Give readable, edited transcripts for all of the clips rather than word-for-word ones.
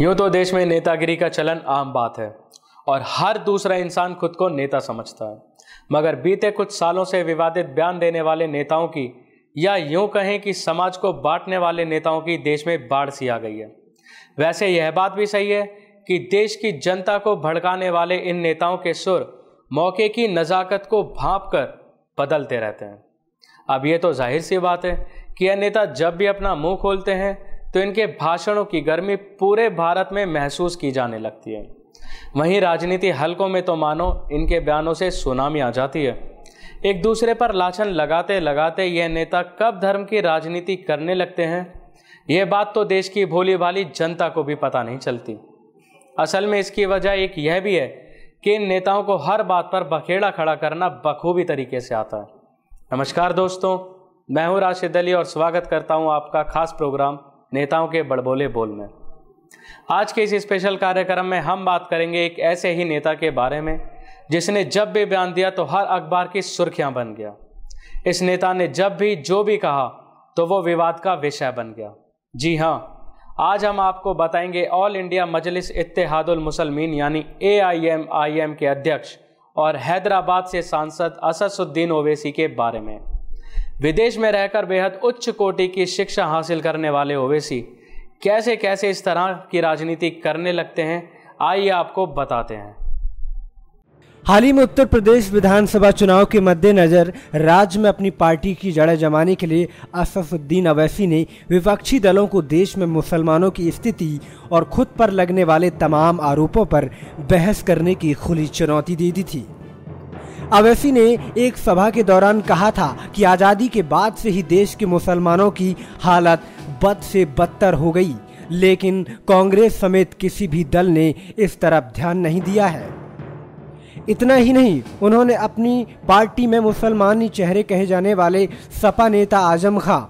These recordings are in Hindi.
यूं तो देश में नेतागिरी का चलन आम बात है और हर दूसरा इंसान खुद को नेता समझता है। मगर बीते कुछ सालों से विवादित बयान देने वाले नेताओं की, या यूं कहें कि समाज को बांटने वाले नेताओं की देश में बाढ़ सी आ गई है। वैसे यह बात भी सही है कि देश की जनता को भड़काने वाले इन नेताओं के सुर मौके की नज़ाकत को भांप कर बदलते रहते हैं। अब ये तो जाहिर सी बात है कि यह नेता जब भी अपना मुंह खोलते हैं तो इनके भाषणों की गर्मी पूरे भारत में महसूस की जाने लगती है। वहीं राजनीति हलकों में तो मानो इनके बयानों से सुनामी आ जाती है। एक दूसरे पर लाछन लगाते लगाते यह नेता कब धर्म की राजनीति करने लगते हैं, यह बात तो देश की भोली भाली जनता को भी पता नहीं चलती। असल में इसकी वजह एक यह भी है कि इन नेताओं को हर बात पर बखेड़ा खड़ा करना बखूबी तरीके से आता है। नमस्कार दोस्तों, मैं हूं राशिद अली और स्वागत करता हूं आपका खास प्रोग्राम नेताओं के बड़बोले बोल में। आज के इस स्पेशल कार्यक्रम में हम बात करेंगे एक ऐसे ही नेता के बारे में जिसने जब भी बयान दिया तो हर अखबार की सुर्खियां बन गया। इस नेता ने जब भी जो भी कहा तो वो विवाद का विषय बन गया। जी हाँ, आज हम आपको बताएंगे ऑल इंडिया मजलिस इत्तेहादुल मुसलमीन यानी AIMIM के अध्यक्ष और हैदराबाद से सांसद असदुद्दीन ओवैसी के बारे में। विदेश में रहकर बेहद उच्च कोटि की शिक्षा हासिल करने वाले ओवैसी कैसे कैसे इस तरह की राजनीति करने लगते हैं, आइए आपको बताते हैं। हाल ही में उत्तर प्रदेश विधानसभा चुनाव के मद्देनजर राज्य में अपनी पार्टी की जड़ें जमाने के लिए असदुद्दीन ओवैसी ने विपक्षी दलों को देश में मुसलमानों की स्थिति और खुद पर लगने वाले तमाम आरोपों पर बहस करने की खुली चुनौती दे दी थी। ओवैसी ने एक सभा के दौरान कहा था कि आज़ादी के बाद से ही देश के मुसलमानों की हालत बद से बदतर हो गई, लेकिन कांग्रेस समेत किसी भी दल ने इस तरफ ध्यान नहीं दिया है। इतना ही नहीं, उन्होंने अपनी पार्टी में मुसलमानी चेहरे कहे जाने वाले सपा नेता आजम खां,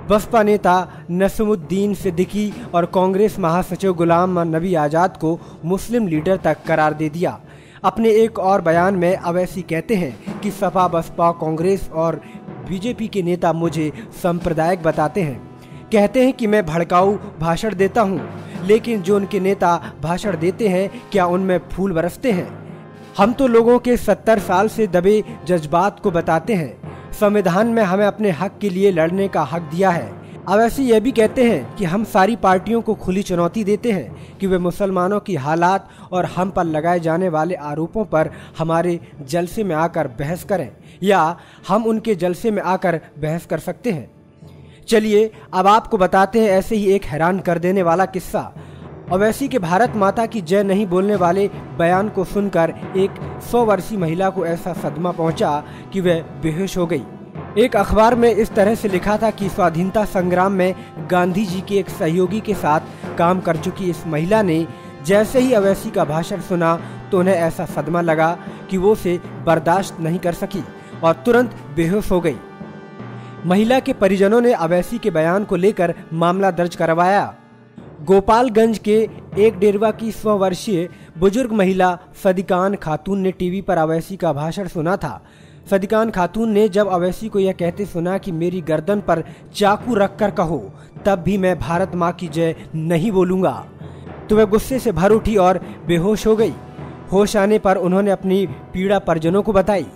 बसपा नेता नसीमुद्दीन सिद्दीकी और कांग्रेस महासचिव गुलाम नबी आज़ाद को मुस्लिम लीडर तक करार दे दिया। अपने एक और बयान में ओवैसी कहते हैं कि सपा, बसपा, कांग्रेस और बीजेपी के नेता मुझे सांप्रदायिक बताते हैं। कहते हैं कि मैं भड़काऊ भाषण देता हूं, लेकिन जो उनके नेता भाषण देते हैं क्या उनमें फूल बरसते हैं? हम तो लोगों के 70 साल से दबे जज्बात को बताते हैं। संविधान में हमें अपने हक के लिए लड़ने का हक दिया है। ओवैसी यह भी कहते हैं कि हम सारी पार्टियों को खुली चुनौती देते हैं कि वे मुसलमानों की हालात और हम पर लगाए जाने वाले आरोपों पर हमारे जलसे में आकर बहस करें, या हम उनके जलसे में आकर बहस कर सकते हैं। चलिए अब आपको बताते हैं ऐसे ही एक हैरान कर देने वाला किस्सा। ओवैसी के भारत माता की जय नहीं बोलने वाले बयान को सुनकर एक 100 वर्षीय महिला को ऐसा सदमा पहुंचा कि वह बेहोश हो गई। एक अखबार में इस तरह से लिखा था कि स्वाधीनता संग्राम में गांधी जी के एक सहयोगी के साथ काम कर चुकी इस महिला ने जैसे ही ओवैसी का भाषण सुना तो उन्हें ऐसा सदमा लगा कि वो उसे बर्दाश्त नहीं कर सकी और तुरंत बेहोश हो गई। महिला के परिजनों ने ओवैसी के बयान को लेकर मामला दर्ज करवाया। गोपालगंज के एक डेरवा की 100 वर्षीय बुजुर्ग महिला सदिकान खातून ने टीवी पर ओवैसी का भाषण सुना था। सदिकान खातून ने जब ओवैसी को यह कहते सुना कि मेरी गर्दन पर चाकू रखकर कहो तब भी मैं भारत माँ की जय नहीं बोलूँगा, तो वह गुस्से से भर उठी और बेहोश हो गई। होश आने पर उन्होंने अपनी पीड़ा परिजनों को बताई।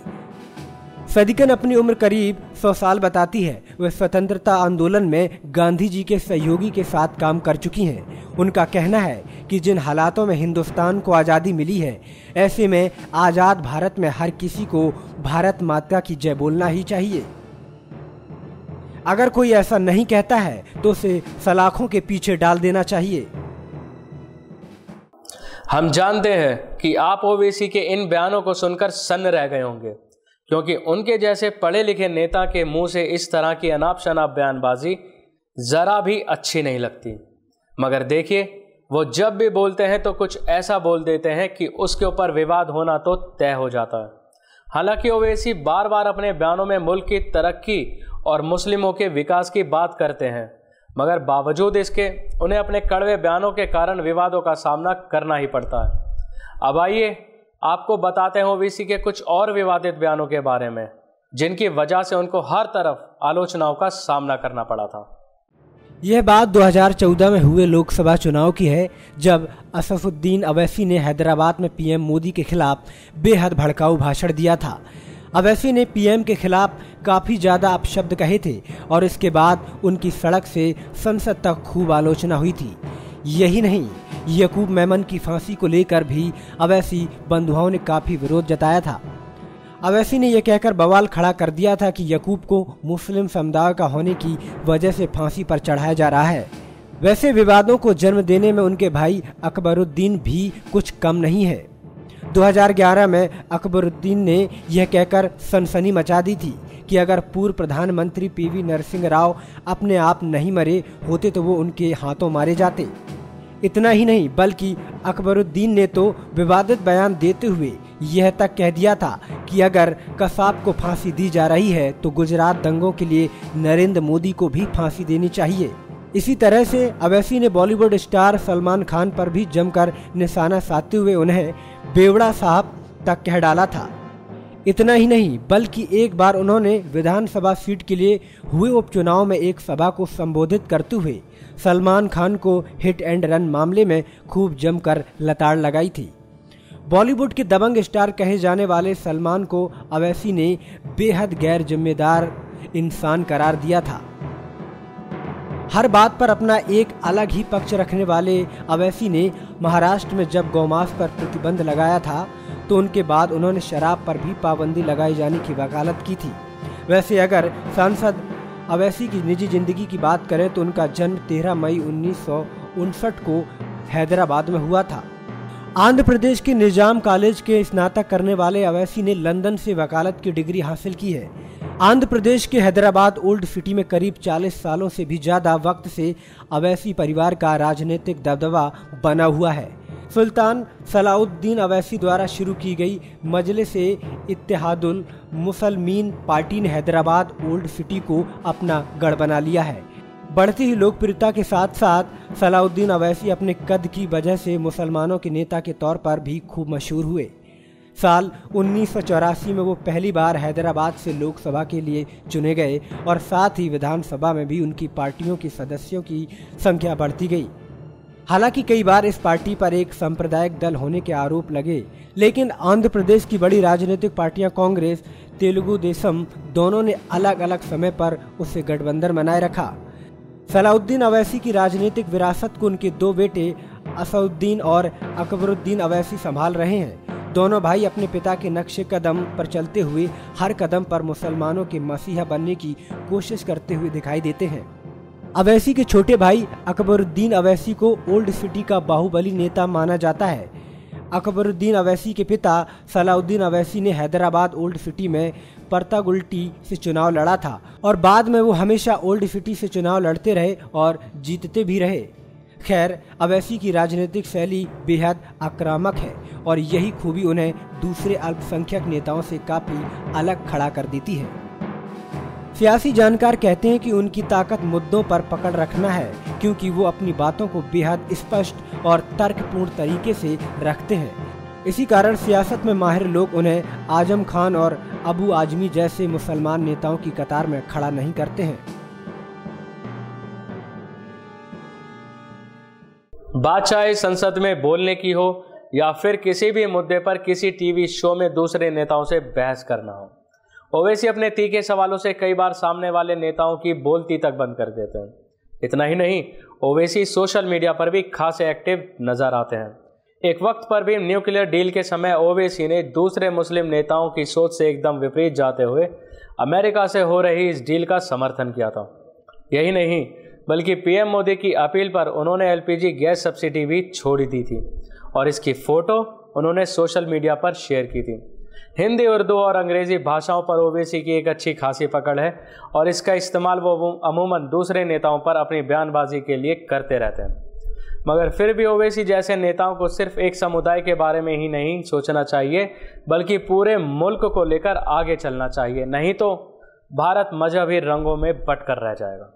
सदिकन अपनी उम्र करीब 100 साल बताती है। वह स्वतंत्रता आंदोलन में गांधी जी के सहयोगी के साथ काम कर चुकी हैं। उनका कहना है कि जिन हालातों में हिंदुस्तान को आज़ादी मिली है, ऐसे में आज़ाद भारत में हर किसी को भारत माता की जय बोलना ही चाहिए। अगर कोई ऐसा नहीं कहता है तो उसे सलाखों के पीछे डाल देना चाहिए। हम जानते हैं कि आप ओवैसी के इन बयानों को सुनकर सन्न रह गए होंगे, क्योंकि उनके जैसे पढ़े लिखे नेता के मुंह से इस तरह की अनाप शनाप बयानबाजी जरा भी अच्छी नहीं लगती। मगर देखिए, वो जब भी बोलते हैं तो कुछ ऐसा बोल देते हैं कि उसके ऊपर विवाद होना तो तय हो जाता है। हालांकि ओवैसी बार बार अपने बयानों में मुल्क की तरक्की और मुस्लिमों के विकास की बात करते हैं, मगर बावजूद इसके उन्हें अपने कड़वे बयानों के कारण विवादों का सामना करना ही पड़ता है। अब आइए आपको बताते हैं ओवैसी के कुछ और विवादित बयानों के बारे में, जिनकी वजह से उनको हर तरफ आलोचनाओं का सामना करना पड़ा था। यह बात 2014 में हुए लोकसभा चुनाव की है, जब असफुद्दीन अवैसी ने हैदराबाद में पीएम मोदी के खिलाफ बेहद भड़काऊ भाषण दिया था। अवैसी ने पीएम के खिलाफ काफ़ी ज़्यादा अपशब्द कहे थे और इसके बाद उनकी सड़क से संसद तक खूब आलोचना हुई थी। यही नहीं, यकूब मेमन की फांसी को लेकर भी अवैसी बंधुओं ने काफ़ी विरोध जताया था। अवैसी ने यह कहकर बवाल खड़ा कर दिया था कि यकूब को मुस्लिम समुदाय का होने की वजह से फांसी पर चढ़ाया जा रहा है। वैसे विवादों को जन्म देने में उनके भाई अकबरुद्दीन भी कुछ कम नहीं है। 2011 में अकबरुद्दीन ने यह कहकर सनसनी मचा दी थी कि अगर पूर्व प्रधानमंत्री पीवी नरसिंह राव अपने आप नहीं मरे होते तो वो उनके हाथों मारे जाते। इतना ही नहीं, बल्कि अकबरुद्दीन ने तो विवादित बयान देते हुए यह तक कह दिया था कि अगर कसाब को फांसी दी जा रही है तो गुजरात दंगों के लिए नरेंद्र मोदी को भी फांसी देनी चाहिए। इसी तरह से अवैसी ने बॉलीवुड स्टार सलमान खान पर भी जमकर निशाना साधते हुए उन्हें बेवड़ा साहब तक कह डाला था। इतना ही नहीं, बल्कि एक बार उन्होंने विधानसभा सीट के लिए हुए उपचुनाव में एक सभा को संबोधित करते हुए सलमान खान को हिट एंड रन मामले में खूब जमकर लताड़ लगाई थी। बॉलीवुड के दबंग स्टार कहे जाने वाले सलमान को अवैसी ने बेहद गैर जिम्मेदार इंसान करार दिया था। हर बात पर अपना एक अलग ही पक्ष रखने वाले अवैसी ने महाराष्ट्र में जब गौमांस पर प्रतिबंध लगाया था तो उनके बाद उन्होंने शराब पर भी पाबंदी लगाए जाने की वकालत की थी। वैसे अगर सांसद अवैसी की निजी जिंदगी की बात करें तो उनका जन्म 13 मई 1959 को हैदराबाद में हुआ था। आंध्र प्रदेश के निजाम कॉलेज के स्नातक करने वाले अवैसी ने लंदन से वकालत की डिग्री हासिल की है। आंध्र प्रदेश के हैदराबाद ओल्ड सिटी में करीब 40 सालों से भी ज्यादा वक्त से अवैसी परिवार का राजनीतिक दबदबा बना हुआ है। सुल्तान सलाउद्दीन अवैसी द्वारा शुरू की गई मजलिस-ए-इत्तेहादुल मुसलमीन पार्टी ने हैदराबाद ओल्ड सिटी को अपना गढ़ बना लिया है। बढ़ती ही लोकप्रियता के साथ साथ सलाउद्दीन अवैसी अपने कद की वजह से मुसलमानों के नेता के तौर पर भी खूब मशहूर हुए। साल 1984 में वो पहली बार हैदराबाद से लोकसभा के लिए चुने गए और साथ ही विधानसभा में भी उनकी पार्टियों के सदस्यों की संख्या बढ़ती गई। हालांकि कई बार इस पार्टी पर एक सांप्रदायिक दल होने के आरोप लगे, लेकिन आंध्र प्रदेश की बड़ी राजनीतिक पार्टियां कांग्रेस, तेलुगु देशम दोनों ने अलग अलग समय पर उससे गठबंधन बनाए रखा। सलाउद्दीन अवैसी की राजनीतिक विरासत को उनके दो बेटे असउद्दीन और अकबरुद्दीन अवैसी संभाल रहे हैं। दोनों भाई अपने पिता के नक्शे कदम पर चलते हुए हर कदम पर मुसलमानों के मसीहा बनने की कोशिश करते हुए दिखाई देते हैं। अवैसी के छोटे भाई अकबरुद्दीन अवैसी को ओल्ड सिटी का बाहुबली नेता माना जाता है। अकबरुद्दीन अवैसी के पिता सलाउद्दीन अवैसी ने हैदराबाद ओल्ड सिटी में परतागुल्टी से चुनाव लड़ा था और बाद में वो हमेशा ओल्ड सिटी से चुनाव लड़ते रहे और जीतते भी रहे। खैर, अवैसी की राजनीतिक शैली बेहद आक्रामक है और यही खूबी उन्हें दूसरे अल्पसंख्यक नेताओं से काफ़ी अलग खड़ा कर देती है। सियासी जानकार कहते हैं कि उनकी ताकत मुद्दों पर पकड़ रखना है, क्योंकि वो अपनी बातों को बेहद स्पष्ट और तर्कपूर्ण तरीके से रखते हैं। इसी कारण सियासत में माहिर लोग उन्हें आजम खान और अबू आजमी जैसे मुसलमान नेताओं की कतार में खड़ा नहीं करते हैं। बात चाहे संसद में बोलने की हो या फिर किसी भी मुद्दे पर किसी टीवी शो में दूसरे नेताओं से बहस करना हो, ओवैसी अपने तीखे सवालों से कई बार सामने वाले नेताओं की बोलती तक बंद कर देते हैं। इतना ही नहीं, ओवैसी सोशल मीडिया पर भी खासे एक्टिव नजर आते हैं। एक वक्त पर भी न्यूक्लियर डील के समय ओवैसी ने दूसरे मुस्लिम नेताओं की सोच से एकदम विपरीत जाते हुए अमेरिका से हो रही इस डील का समर्थन किया था। यही नहीं, बल्कि पीएम मोदी की अपील पर उन्होंने एलपीजी गैस सब्सिडी भी छोड़ दी थी और इसकी फोटो उन्होंने सोशल मीडिया पर शेयर की थी। हिंदी, उर्दू और अंग्रेजी भाषाओं पर ओवैसी की एक अच्छी खासी पकड़ है और इसका इस्तेमाल वो अमूमन दूसरे नेताओं पर अपनी बयानबाजी के लिए करते रहते हैं। मगर फिर भी ओवैसी जैसे नेताओं को सिर्फ एक समुदाय के बारे में ही नहीं सोचना चाहिए, बल्कि पूरे मुल्क को लेकर आगे चलना चाहिए, नहीं तो भारत मजहबी रंगों में बटकर रह जाएगा।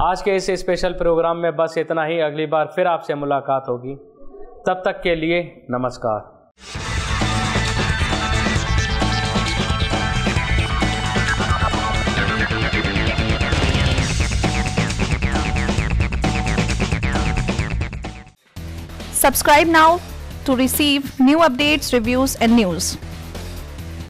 आज के इस स्पेशल प्रोग्राम में बस इतना ही। अगली बार फिर आपसे मुलाकात होगी, तब तक के लिए नमस्कार। Subscribe now to receive new updates, reviews and news.